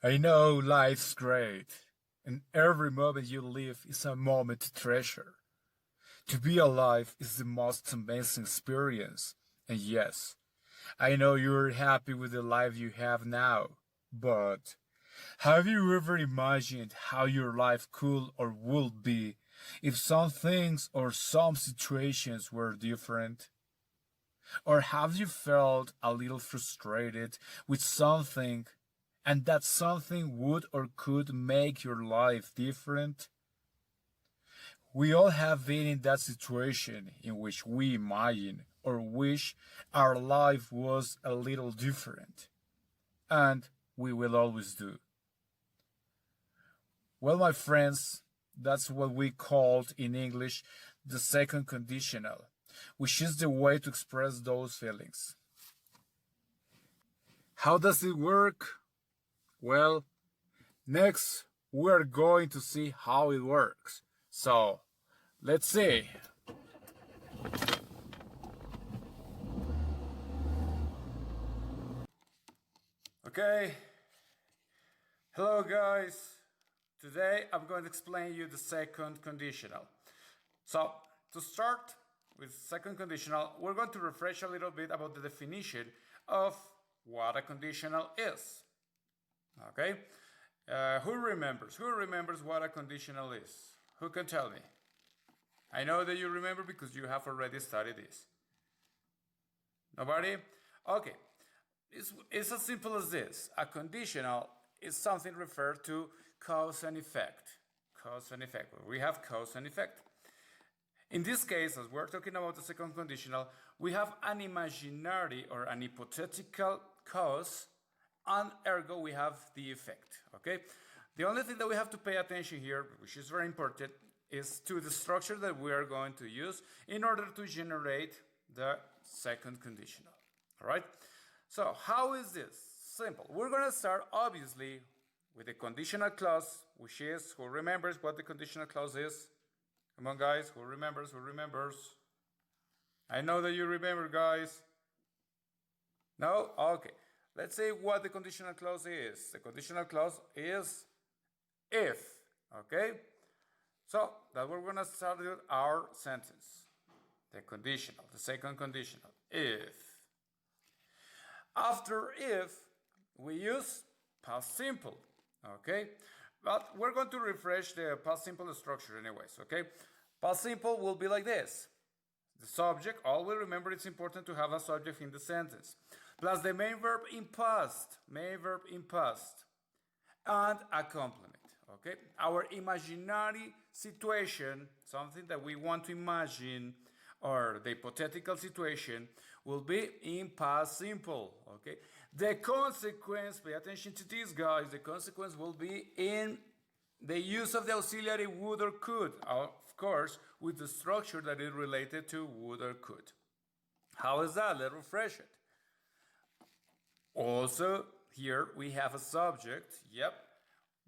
I know life's great, and every moment you live is a moment to treasure. To be alive is the most amazing experience. And yes, I know you're happy with the life you have now, but have you ever imagined how your life could or would be if some things or some situations were different? Or have you felt a little frustrated with something and that something would or could make your life different? We all have been in that situation in which we imagine or wish our life was a little different. And we will always do. Well, my friends, that's what we called in English the second conditional, which is the way to express those feelings. How does it work? Well, next we're going to see how it works. So, let's see. Okay, hello guys. Today I'm going to explain you the second conditional. So, to start with second conditional, we're going to refresh a little bit about the definition of what a conditional is. Okay? Who remembers? Who remembers what a conditional is? Who can tell me? I know that you remember because you have already studied this. Nobody? Okay. It's as simple as this. A conditional is something referred to cause and effect. Cause and effect. We have cause and effect. In this case, as we're talking about the second conditional, we have an imaginary or an hypothetical cause, and ergo we have the effect. Okay? The only thing that we have to pay attention here, which is very important, is to the structure that we are going to use in order to generate the second conditional. All right? So how is this? Simple. We're going to start obviously with the conditional clause, which is, who remembers what the conditional clause is? Come on guys, who remembers, who remembers? I know that you remember, guys. No? Okay. Let's say what the conditional clause is. The conditional clause is if. Okay? So that's where we're going to start with our sentence. The conditional, the second conditional. If. After if, we use past simple. Okay? But we're going to refresh the past simple structure anyways. Okay? Past simple will be like this. The subject, always remember it's important to have a subject in the sentence. Plus the main verb in past, and a complement. Okay? Our imaginary situation, something that we want to imagine, or the hypothetical situation, will be in past simple. Okay? The consequence, pay attention to this, guys, the consequence will be in the use of the auxiliary would or could, of course, with the structure that is related to would or could. How is that? Let's refresh it. Also, here we have a subject. Yep.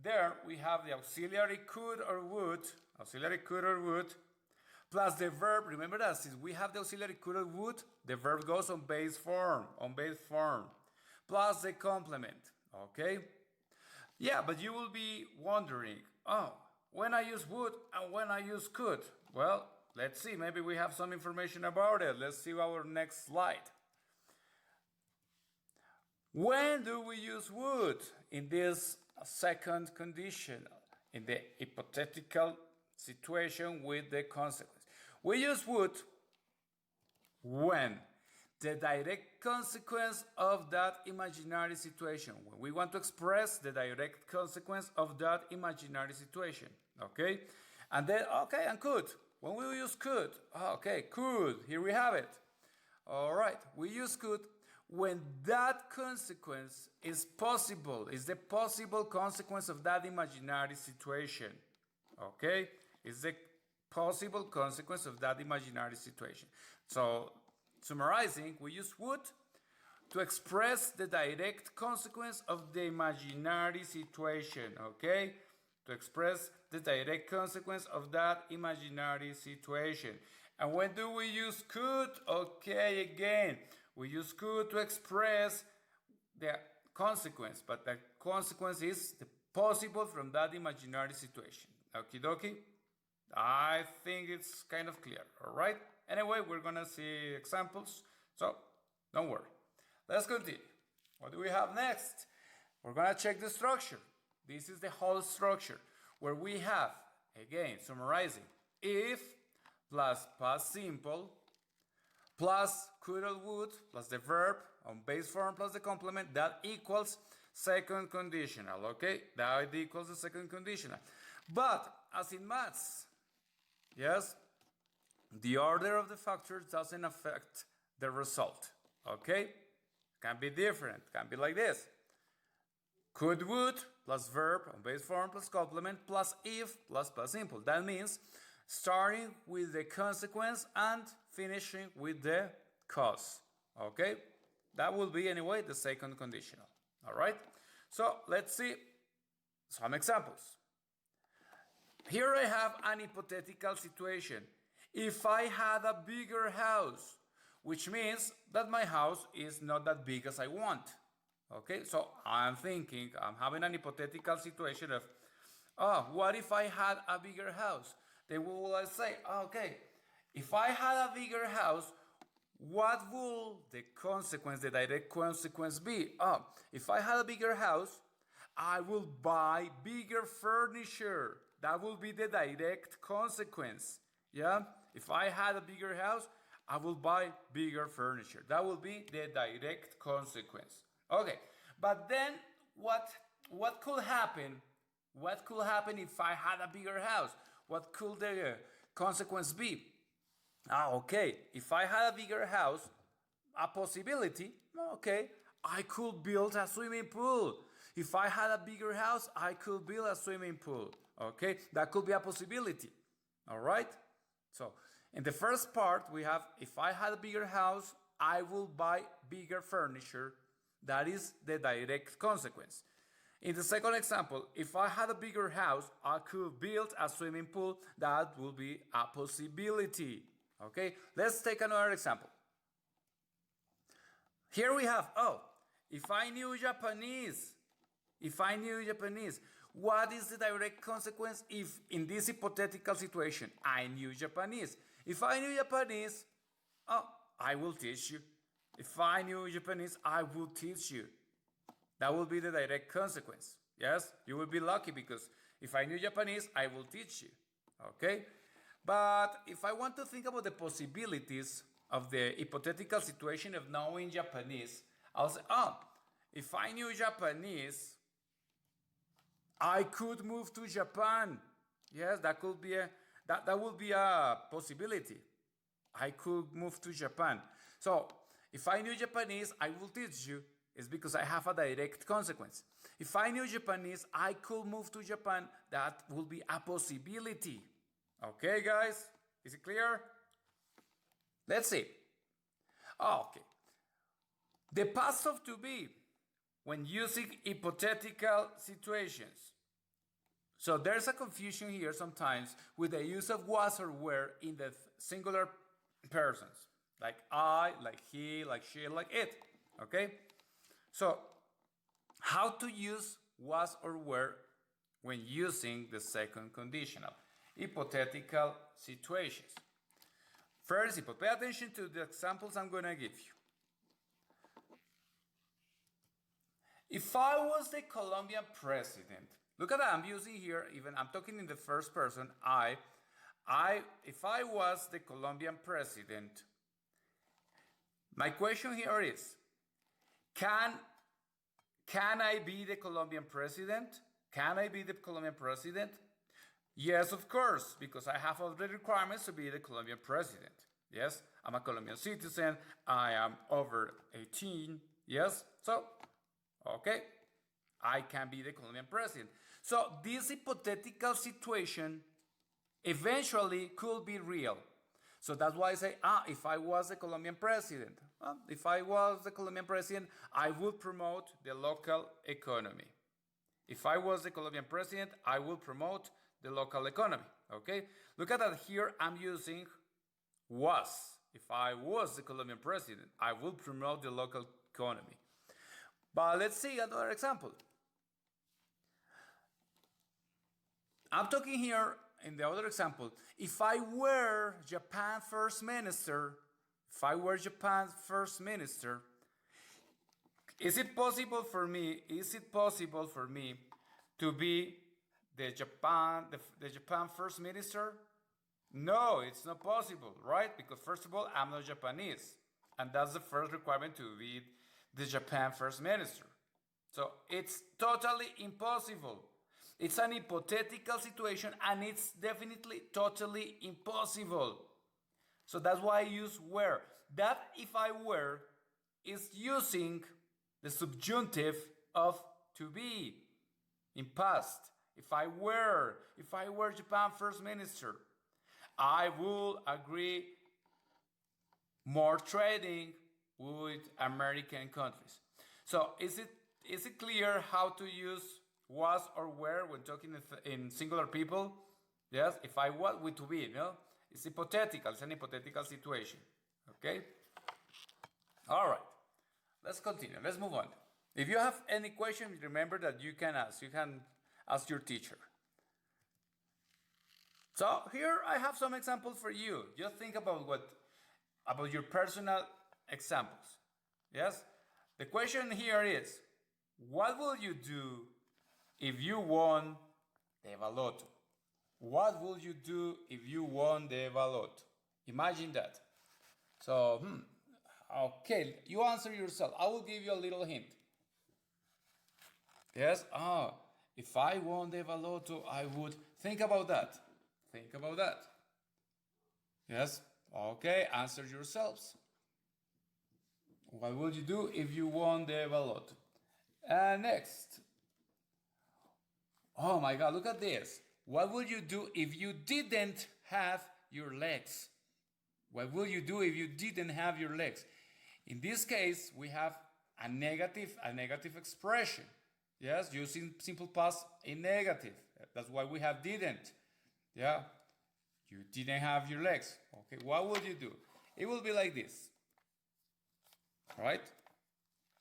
There we have the auxiliary could or would, plus the verb. Remember that since we have the auxiliary could or would, the verb goes on base form, plus the complement. Okay? Yeah, but you will be wondering, oh, when I use would and when I use could. Well, let's see. Maybe we have some information about it. Let's see our next slide. When do we use would in this second conditional, in the hypothetical situation with the consequence? We use would when the direct consequence of that imaginary situation, when we want to express the direct consequence of that imaginary situation. Okay? And then, okay, and could. When we use could, okay, could, here we have it. All right, we use could when that consequence is possible, is the possible consequence of that imaginary situation. Okay? Is the possible consequence of that imaginary situation. So, summarizing, we use would to express the direct consequence of the imaginary situation. Okay? To express the direct consequence of that imaginary situation. And when do we use could? Okay, again, we use could to express the consequence, but the consequence is the possible from that imaginary situation. Okie dokie? I think it's kind of clear, all right? Anyway, we're gonna see examples, so don't worry. Let's continue. What do we have next? We're gonna check the structure. This is the whole structure where we have, again, summarizing, if plus past simple plus could or would plus the verb on base form plus the complement, that equals second conditional, okay? That equals the second conditional. But as in maths, yes, the order of the factors doesn't affect the result, okay? Can be different, can be like this. Could, would, plus verb on base form plus complement plus if plus past simple. That means starting with the consequence and finishing with the cause, okay? That will be anyway the second conditional, all right? So let's see some examples. Here I have an hypothetical situation. If I had a bigger house, which means that my house is not that big as I want. Okay, so I'm having an hypothetical situation of, oh, what if I had a bigger house? Then will I say, okay, if I had a bigger house, what will the consequence, the direct consequence be? Oh, if I had a bigger house, I will buy bigger furniture. That will be the direct consequence. Yeah? If I had a bigger house, I will buy bigger furniture. That will be the direct consequence. Okay, but then what could happen? What could happen if I had a bigger house? What could the consequence be? Okay, if I had a bigger house, a possibility, okay, I could build a swimming pool. If I had a bigger house, I could build a swimming pool. Okay, that could be a possibility. All right? So, in the first part, we have, if I had a bigger house, I will buy bigger furniture. That is the direct consequence. In the second example, if I had a bigger house, I could build a swimming pool. That will be a possibility. Okay, let's take another example. Here we have, if I knew Japanese, what is the direct consequence if in this hypothetical situation I knew Japanese? If I knew Japanese, I will teach you. If I knew Japanese, I will teach you. That will be the direct consequence. Yes, you will be lucky because if I knew Japanese, I will teach you. Okay? But if I want to think about the possibilities of the hypothetical situation of knowing Japanese, I'll say, if I knew Japanese, I could move to Japan. Yes, that could be that would be a possibility. I could move to Japan. So, if I knew Japanese, I will teach you. It's because I have a direct consequence. If I knew Japanese, I could move to Japan. That will be a possibility. Okay, guys? Is it clear? Let's see. Okay. The past of to be when using hypothetical situations. So there's a confusion here sometimes with the use of was or were in the singular persons. Like I, like he, like she, like it. Okay? So, how to use was or were when using the second conditional? Hypothetical situations. First, pay attention to the examples I'm going to give you. If I was the Colombian president, look at that, I'm using here, even I'm talking in the first person, if I was the Colombian president, my question here is, can I be the Colombian president? Can I be the Colombian president? Yes, of course, because I have all the requirements to be the Colombian president. Yes, I'm a Colombian citizen, I am over 18, yes, so, okay, I can be the Colombian president. So this hypothetical situation eventually could be real. So that's why I say, if I was the Colombian president, if I was the Colombian president, I would promote the local economy. If I was the Colombian president, I would promote the local economy, okay? Look at that here, I'm using was. If I was the Colombian president, I would promote the local economy. But let's see another example. I'm talking here in the other example. If I were Japan first minister, is it possible for me to be the Japan first minister? No, it's not possible, right? Because first of all, I'm not Japanese. And that's the first requirement to be the Japan first minister. So it's totally impossible. It's an hypothetical situation and it's definitely totally impossible. So that's why I use were. That if I were is using the subjunctive of to be in past. If I were Japan first minister, I will agree more trading with American countries. So is it clear how to use was or were when talking in singular people? Yes, if I was with to be, no? It's hypothetical, it's an hypothetical situation. Okay? All right. Let's continue. Let's move on. If you have any questions, remember that you can ask. You can ask your teacher. So here I have some examples for you. Just think about your personal examples. Yes? The question here is, what will you do if you won the Baloto? What will you do if you won the Baloto? Imagine that. So, okay, you answer yourself. I will give you a little hint. Yes? If I won the Baloto, I would think about that. Think about that. Yes? Okay, answer yourselves. What would you do if you won the Baloto? Next. Oh my God, look at this. What would you do if you didn't have your legs? What will you do if you didn't have your legs? In this case, we have a negative expression. Yes, using simple past in negative. That's why we have didn't. Yeah, you didn't have your legs. Okay, what would you do? It will be like this. Right?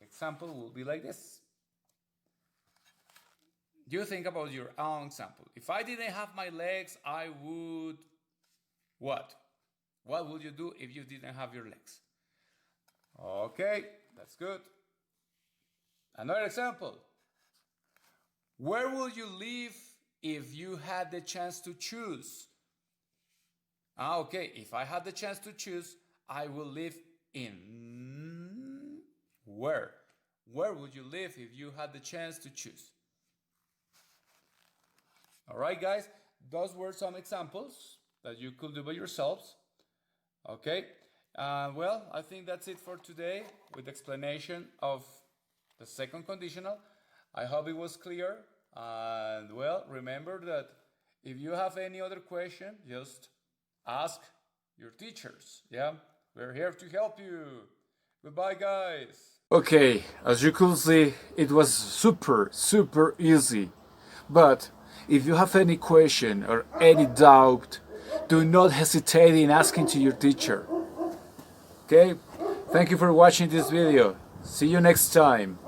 Example will be like this. You think about your own example. If I didn't have my legs, I would what? What would you do if you didn't have your legs? Okay, that's good. Another example. Where would you live if you had the chance to choose? Okay, if I had the chance to choose, I will live in where? Where would you live if you had the chance to choose? All right, guys, those were some examples that you could do by yourselves. Okay, well, I think that's it for today with explanation of the second conditional. I hope it was clear. And well, remember that if you have any other question, just ask your teachers. Yeah, we're here to help you. Goodbye, guys. Okay, as you could see, it was super easy. But if you have any question or any doubt, do not hesitate in asking to your teacher. Okay, thank you for watching this video. See you next time.